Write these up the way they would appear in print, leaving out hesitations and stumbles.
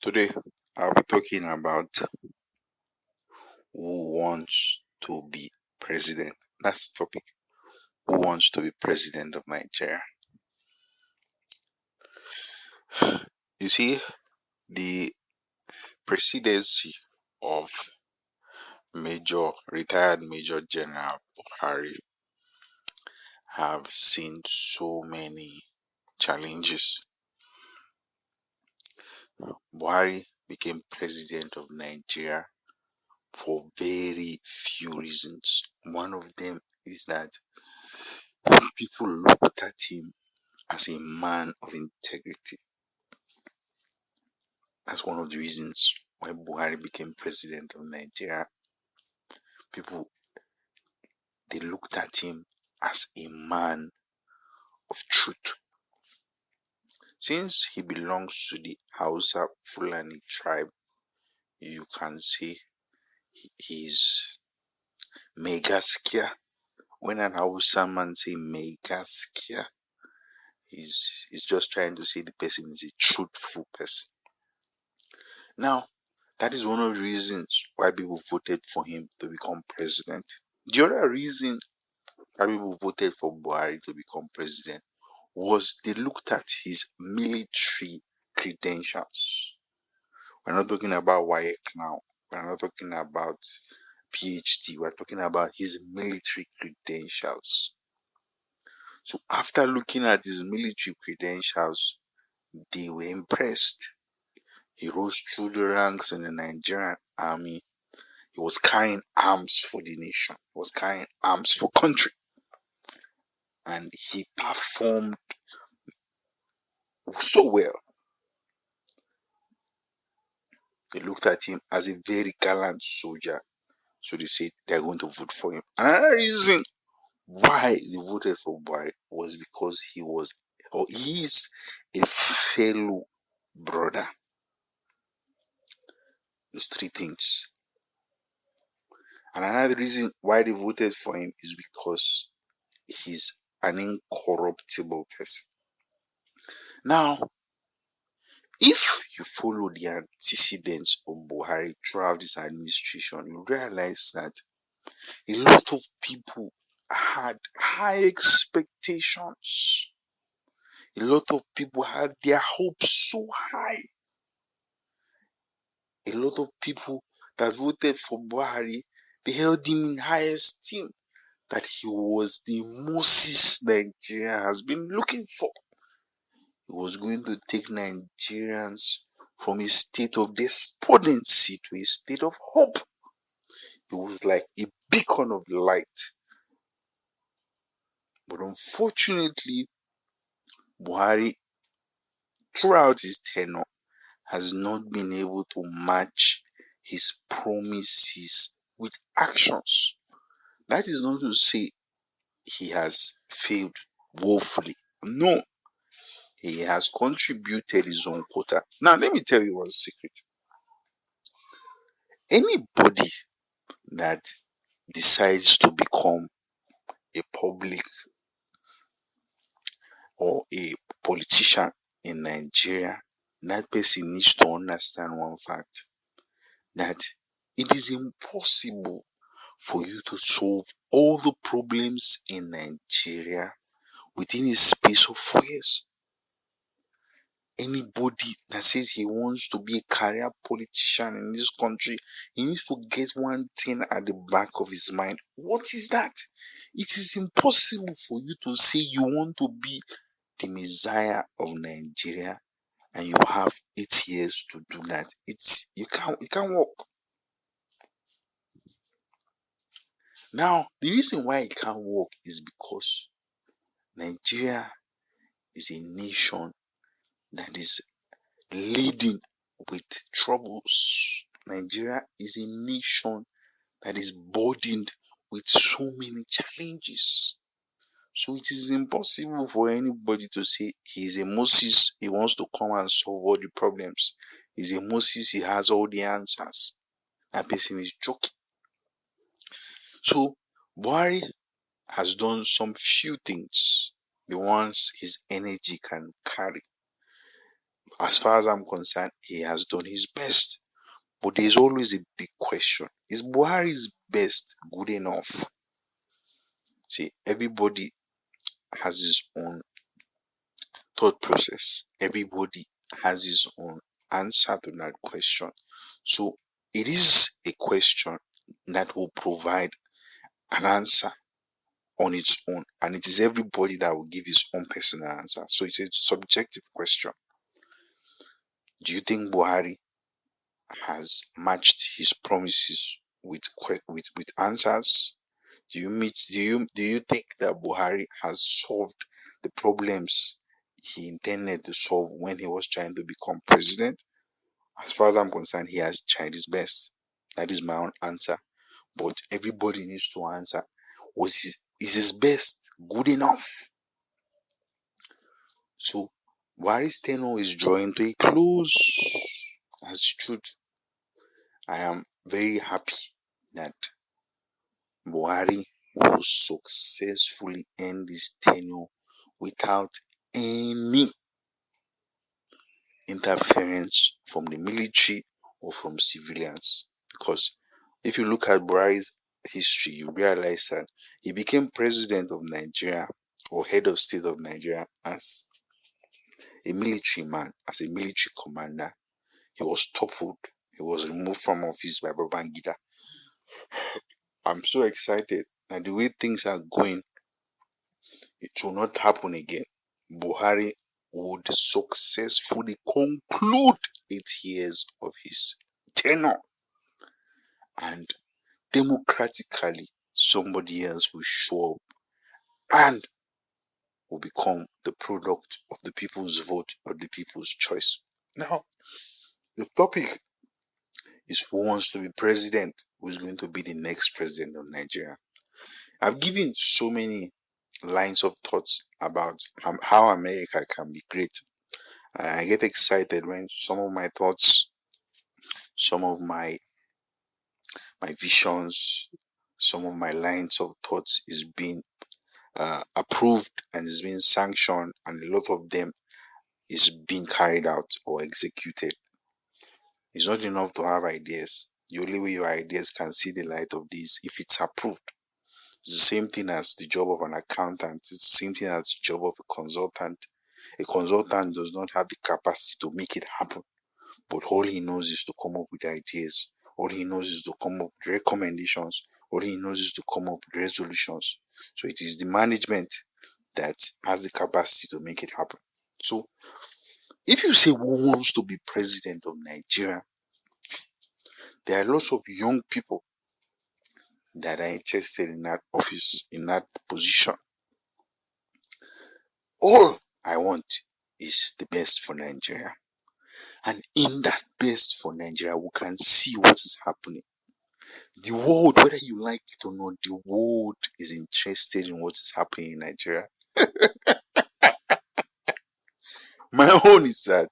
Today, I'll be talking about who wants to be president. That's the topic. Who wants to be president of Nigeria? You see, the presidency of retired Major General Buhari have seen so many challenges. Buhari became president of Nigeria for very few reasons. One of them is that people looked at him as a man of integrity. That's one of the reasons why Buhari became president of Nigeria. People, they looked at him as a man of truth. Since he belongs to the Hausa Fulani tribe, you can say he's megaskia. When an Hausa man say megaskia, he's just trying to say the person is a truthful person. Now, that is one of the reasons why people voted for him to become president. The other reason why people voted for Buhari to become president was they looked at his military credentials. We're not talking about WAEC now. We're not talking about PhD. We're talking about his military credentials. So after looking at his military credentials, they were impressed. He rose through the ranks in the Nigerian army. He was carrying arms for the nation. He was carrying arms for country. And he performed so well. They looked at him as a very gallant soldier. So they said they're going to vote for him. Another reason why they voted for Buhari was because he is a fellow brother. Those three things. And another reason why they voted for him is because he's an incorruptible person. Now, if you follow the antecedents of Buhari throughout this administration, you realize that a lot of people had high expectations. A lot of people had their hopes so high. A lot of people that voted for Buhari, they held him in high esteem, that he was the Moses Nigeria has been looking for. He was going to take Nigerians from a state of despondency to a state of hope. He was like a beacon of light. But unfortunately, Buhari, throughout his tenure, has not been able to match his promises with actions. That is not to say he has failed woefully. No, he has contributed his own quota. Now, let me tell you one secret. Anybody that decides to become a public or a politician in Nigeria, that person needs to understand one fact, that it is impossible for you to solve all the problems in Nigeria within a space of 4 years. Anybody that says he wants to be a career politician in this country, he needs to get one thing at the back of his mind. What is that? It is impossible for you to say you want to be the Messiah of Nigeria and you have 8 years to do that. It can't work. Now, the reason why it can't work is because Nigeria is a nation that is leading with troubles. Nigeria is a nation that is burdened with so many challenges. So it is impossible for anybody to say he's a Moses, he wants to come and solve all the problems. He's a Moses, he has all the answers. That person is joking. So Buhari has done some few things, the ones his energy can carry. As far as I'm concerned, he has done his best. But there's always a big question. Is Buhari's best good enough? See, everybody has his own thought process. Everybody has his own answer to that question. So it is a question that will provide an answer on its own, and it is everybody that will give his own personal answer. So it's a subjective question. Do you think Buhari has matched his promises with answers? Do you think that Buhari has solved the problems he intended to solve when he was trying to become president? As far as I'm concerned, he has tried his best. That is my own answer. But everybody needs to answer. Is his best good enough? So Buhari's tenure is drawing to a close. As it should. I am very happy that Buhari will successfully end his tenure without any interference from the military or from civilians. Because if you look at Buhari's history, you realize that he became president of Nigeria or head of state of Nigeria as a military man, as a military commander. He was toppled. He was removed from office by Babangida. I'm so excited that the way things are going, it will not happen again. Buhari would successfully conclude 8 years of his tenure, and democratically somebody else will show up and will become the product of the people's vote or the people's choice. Now, the topic is who wants to be president, who's going to be the next president of Nigeria. I've given so many lines of thoughts about how America can be great. And I get excited when some of my thoughts, some of my visions, some of my lines of thoughts is being approved and is being sanctioned, and a lot of them is being carried out or executed. It's not enough to have ideas. The only way your ideas can see the light of this if it's approved. It's the same thing as the job of an accountant. It's the same thing as the job of a consultant. A consultant does not have the capacity to make it happen, but all he knows is to come up with ideas. All he knows is to come up with recommendations. All he knows is to come up with resolutions. So it is the management that has the capacity to make it happen. So if you say who wants to be president of Nigeria, there are lots of young people that are interested in that office, in that position. All I want is the best for Nigeria. And in that best for Nigeria, we can see what is happening. The world, whether you like it or not, the world is interested in what is happening in Nigeria. My own is that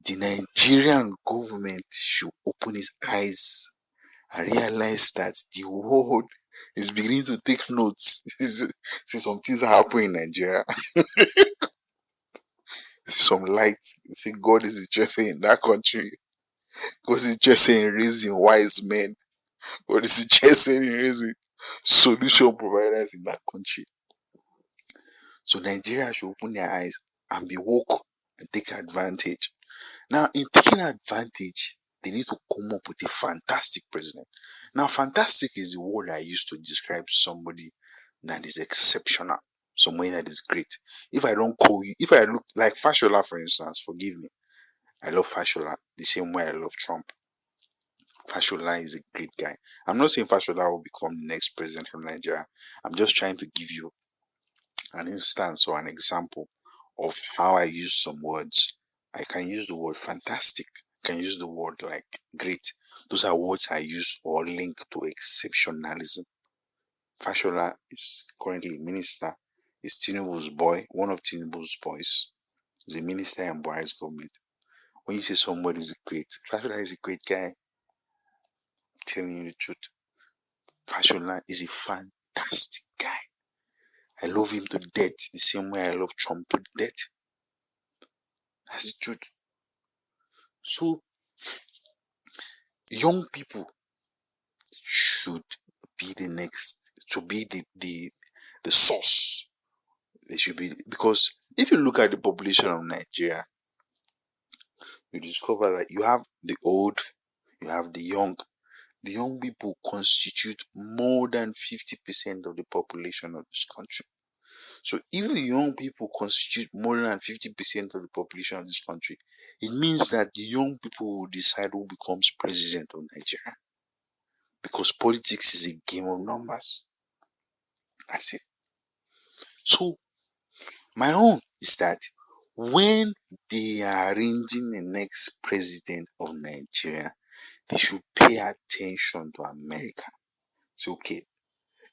the Nigerian government should open its eyes and realize that the world is beginning to take notes. See, some things are happening in Nigeria. Some light. See, God is interested in that country. God is interested in raising wise men. God is interested in raising solution providers in that country. So Nigeria should open their eyes and be woke and take advantage. Now, in taking advantage, they need to come up with a fantastic president. Now, fantastic is the word I use to describe somebody that is exceptional, somebody that is great. If I don't call you, if I look like Fashola, for instance, forgive me, I love Fashola the same way I love Trump. Fashola is a great guy. I'm not saying Fashola will become the next president of Nigeria. I'm just trying to give you an instance or an example of how I use some words. I can use the word fantastic. I can use the word like great. Those are words I use or link to exceptionalism. Fashola is currently a minister. Is Tinubu's boy, one of Tinubu's boys. Is a minister in Buhari's government. When you say somebody is great, Fashola is a great guy. I'm telling you the truth. Fashola is a fantastic guy. I love him to death, the same way I love Trump to death. That's the truth. So young people should be the next to be the source. They should be, because if you look at the population of Nigeria, you discover that you have the old, you have the young. The young people constitute more than 50% of the population of this country. So if the young people constitute more than 50% of the population of this country, it means that the young people will decide who becomes president of Nigeria. Because politics is a game of numbers. That's it. So my own is that when they are arranging the next president of Nigeria, they should pay attention to America. So, okay,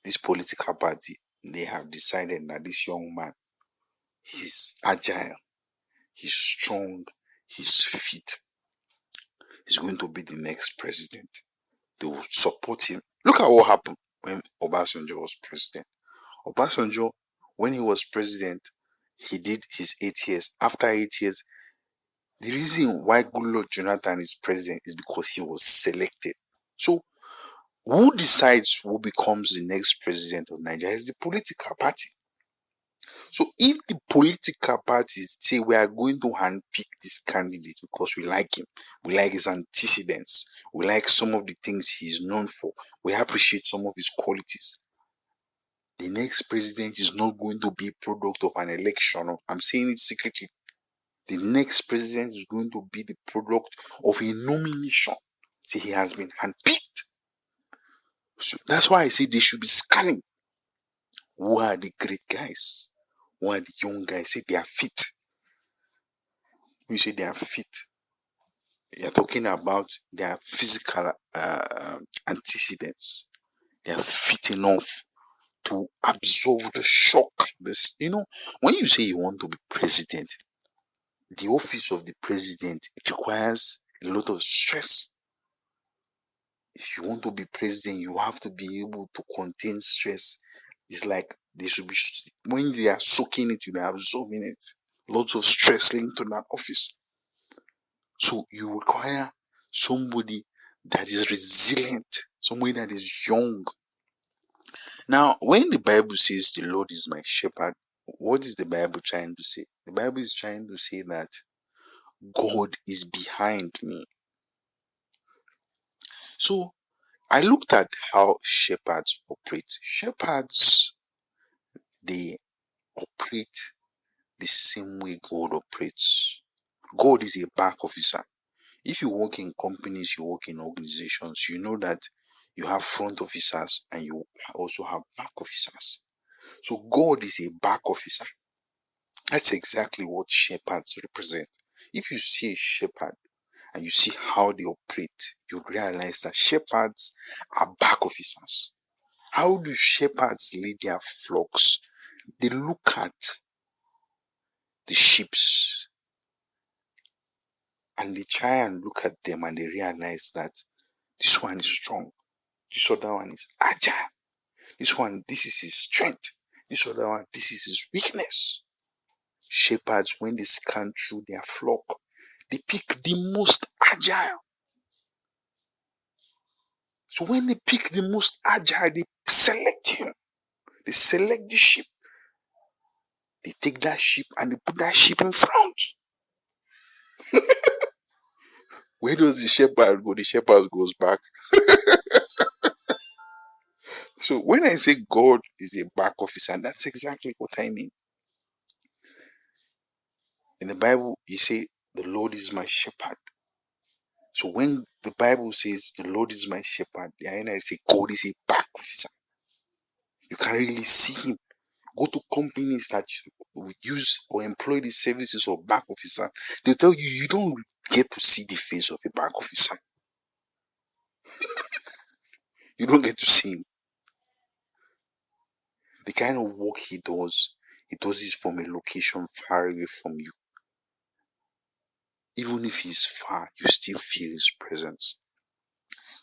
this political party, they have decided that this young man, he's agile, he's strong, he's fit, he's going to be the next president. They will support him. Look at what happened when Obasanjo was president. Obasanjo, when he was president, he did his 8 years. After 8 years, the reason why Goodluck Jonathan is president is because he was selected. So, who decides who becomes the next president of Nigeria is the political party. So, if the political parties say we are going to handpick this candidate because we like him, we like his antecedents, we like some of the things he's known for, we appreciate some of his qualities, the next president is not going to be a product of an election. I'm saying it secretly. The next president is going to be the product of a nomination. See, he has been handpicked. So that's why I say they should be scanning. Who are the great guys? Who are the young guys? Say they are fit. When you say they are fit, you're talking about their physical antecedents. They are fit enough to absorb the shock. This, when you say you want to be president, the office of the president, it requires a lot of stress. If you want to be president, you have to be able to contain stress. It's like they should be, when they are soaking it, you are absorbing it. Lots of stress linked to that office. So you require somebody that is resilient, somebody that is young. Now, when the Bible says the Lord is my shepherd, what is the Bible trying to say? The Bible is trying to say that God is behind me. So I looked at how shepherds operate. Shepherds, they operate the same way God operates. God is a back officer. If you work in companies, you work in organizations, you know that you have front officers and you also have back officers. So God is a back officer. That's exactly what shepherds represent. If you see a shepherd and you see how they operate, you realize that shepherds are back officers. How do shepherds lead their flocks? They look at the sheep and they try and look at them and they realize that this one is strong, this other one is agile, this one, this is his strength, this other one, this is his weakness. Shepherds, when they scan through their flock, they pick the most agile. So when they pick the most agile, they select him. They select the sheep. They take that sheep and they put that sheep in front. Where does the shepherd go? The shepherd goes back. So when I say God is a back officer, that's exactly what I mean. In the Bible, you say, the Lord is my shepherd. So when the Bible says the Lord is my shepherd, the INI say God is a back officer. You can really see him. Go to companies that use or employ the services of back officer. They tell you you don't get to see the face of a back officer. You don't get to see him. The kind of work he does it from a location far away from you. Even if he's far, you still feel his presence.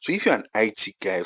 So if you're an IT guy,